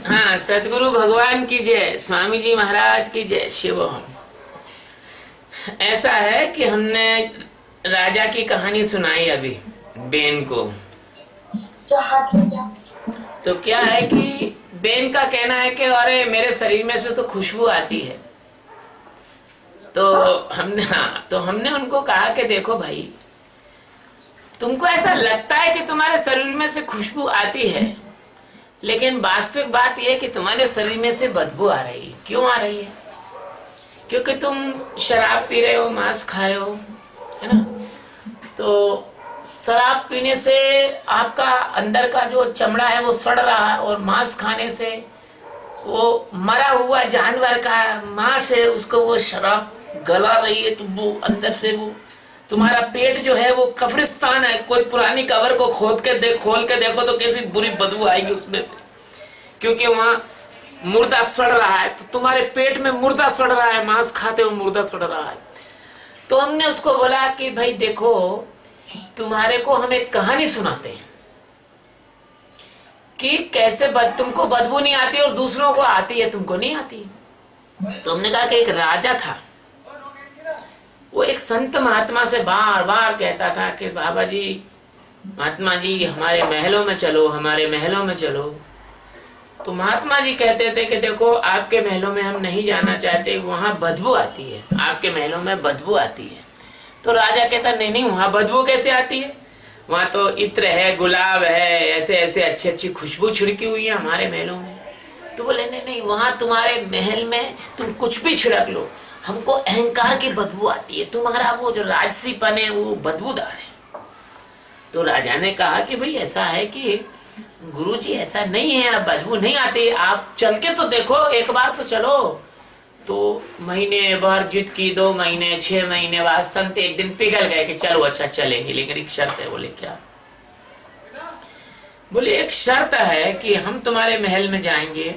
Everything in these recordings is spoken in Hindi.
हाँ, सदगुरु भगवान की जय, स्वामी जी महाराज की जय, शिव। ऐसा है कि हमने राजा की कहानी सुनाई अभी बेन को। तो क्या है कि बेन का कहना है कि अरे मेरे शरीर में से तो खुशबू आती है। तो हमने उनको कहा कि देखो भाई, तुमको ऐसा लगता है कि तुम्हारे शरीर में से खुशबू आती है, लेकिन वास्तविक बात यह है कि तुम्हारे शरीर में से बदबू आ रही है। क्यों आ रही है? क्योंकि तुम शराब पी रहे हो, मांस खा रहे हो, है ना। तो शराब पीने से आपका अंदर का जो चमड़ा है वो सड़ रहा है, और मांस खाने से वो मरा हुआ जानवर का मांस है, उसको वो शराब गला रही है, तो वो अंदर से वो तुम्हारा पेट जो है वो कब्रिस्तान है। कोई पुरानी कब्र को खोल के देखो तो कैसी बुरी बदबू आएगी उसमें से, क्योंकि वहां मुर्दा सड़ रहा है। तो तुम्हारे पेट में मुर्दा सड़ रहा है, मांस खाते हो मुर्दा सड़ रहा है। तो हमने उसको बोला कि भाई देखो, तुम्हारे को हम एक कहानी सुनाते हैं कि कैसे तुमको बदबू नहीं आती और दूसरों को आती है, तुमको नहीं आती। तो हमने कहा कि एक राजा था, वो एक संत महात्मा से बार बार कहता था कि बाबा जी, महात्मा जी, हमारे महलों में चलो, हमारे महलों में चलो। तो महात्मा जी कहते थे कि देखो, आपके महलों में हम नहीं जाना चाहते, वहां बदबू आती है, आपके महलों में बदबू आती है। तो राजा कहता नहीं नहीं, वहां बदबू कैसे आती है? वहां तो इत्र है, गुलाब है, ऐसे ऐसे अच्छी अच्छी खुशबू छिड़की हुई है हमारे महलों में। तो बोले नहीं नहीं, वहां तुम्हारे महल में तुम कुछ भी छिड़क लो, हमको अहंकार की बदबू आती है, तुम्हारा वो जो राजसीपन है वो बदबूदार है। तो राजा ने कहा कि भाई ऐसा है कि गुरुजी, ऐसा नहीं है, अब बदबू नहीं आती, आप चल के तो देखो, एक बार तो चलो। तो महीने भर जिद की, 2 महीने, 6 महीने बाद संत एक दिन पिघल गए कि चलो अच्छा चलेंगे, लेकिन एक शर्त है। बोले क्या? बोले एक शर्त है कि हम तुम्हारे महल में जाएंगे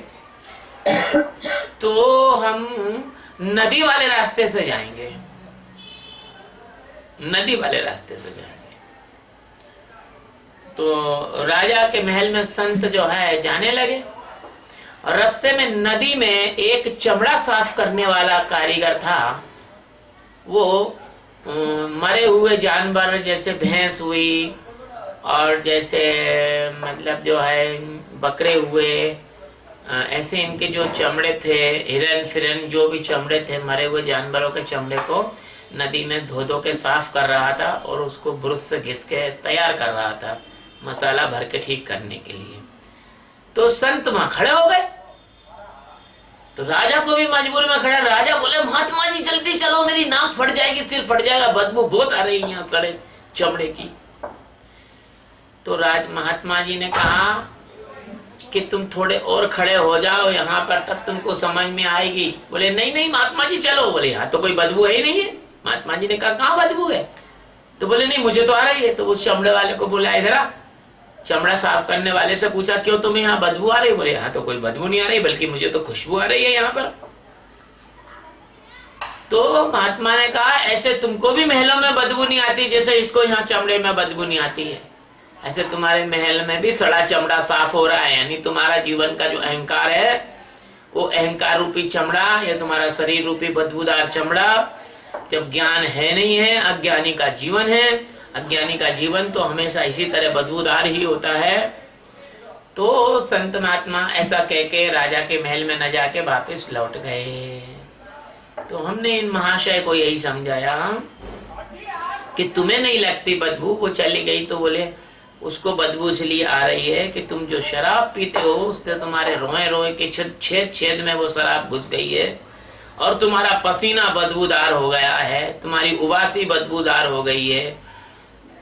तो हम नदी वाले रास्ते से जाएंगे, नदी वाले रास्ते से जाएंगे। तो राजा के महल में संत जो है जाने लगे, और रास्ते में नदी में एक चमड़ा साफ करने वाला कारीगर था। वो मरे हुए जानवर जैसे भैंस हुई, और जैसे मतलब जो है बकरे हुए, ऐसे इनके जो चमड़े थे, हिरन फिरन जो भी चमड़े थे, मरे हुए जानवरों के चमड़े को नदी में धो धो के साफ कर रहा था, और उसको ब्रश से घिस के तैयार कर रहा था, मसाला भर के ठीक करने के लिए। तो संत वहां खड़े हो गए, तो राजा को भी मजबूरी में खड़ा। राजा बोले महात्मा जी जल्दी चलो, मेरी नाक फट जाएगी, सिर फट जाएगा, बदबू बहुत आ रही है यहाँ सड़े चमड़े की। तो महात्मा जी ने कहा कि तुम थोड़े और खड़े हो जाओ यहाँ पर, तब तुमको समझ में आएगी। बोले नहीं नहीं महात्मा जी चलो। बोले यहाँ तो कोई बदबू है ही नहीं है। महात्मा जी ने कहा कहाँ बदबू है? तो बोले नहीं, मुझे तो आ रही है। तो उस चमड़े वाले को बोला इधर आ। चमड़ा साफ करने वाले से पूछा क्यों तुम्हें यहाँ बदबू आ रही? बोले यहाँ तो कोई बदबू नहीं आ रही, बल्कि मुझे तो खुशबू आ रही है यहाँ पर। तो महात्मा ने कहा ऐसे तुमको भी महलों में बदबू नहीं आती, जैसे इसको यहाँ चमड़े में बदबू नहीं आती है, ऐसे तुम्हारे महल में भी सड़ा चमड़ा साफ हो रहा है। यानी तुम्हारा जीवन का जो अहंकार है, वो अहंकार रूपी चमड़ा, या तुम्हारा शरीर रूपी बदबूदार चमड़ा, जब ज्ञान है नहीं है, अज्ञानी का जीवन है। अज्ञानी का जीवन तो हमेशा इसी तरह बदबूदार ही होता है। तो संत महात्मा ऐसा कह के राजा के महल में न जाके वापस लौट गए। तो हमने इन महाशय को यही समझाया कि तुम्हें नहीं लगती बदबू, वो चली गई। तो बोले उसको बदबू इसलिए आ रही है कि तुम जो शराब पीते हो उससे तुम्हारे रोए रोए के छेद छेद में वो शराब घुस गई है, और तुम्हारा पसीना बदबूदार हो गया है, तुम्हारी उबासी बदबूदार हो गई है।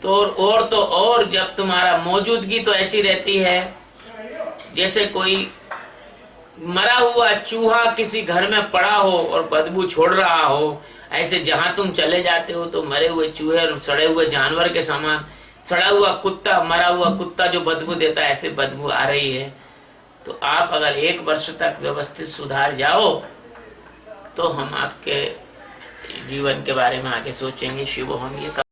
तो और जब तुम्हारा मौजूदगी तो ऐसी रहती है जैसे कोई मरा हुआ चूहा किसी घर में पड़ा हो और बदबू छोड़ रहा हो, ऐसे जहां तुम चले जाते हो तो मरे हुए चूहे और सड़े हुए जानवर के समान, सड़ा हुआ कुत्ता, मरा हुआ कुत्ता जो बदबू देता है, ऐसे बदबू आ रही है। तो आप अगर 1 वर्ष तक व्यवस्थित सुधार जाओ तो हम आपके जीवन के बारे में आगे सोचेंगे। शुभ हम ये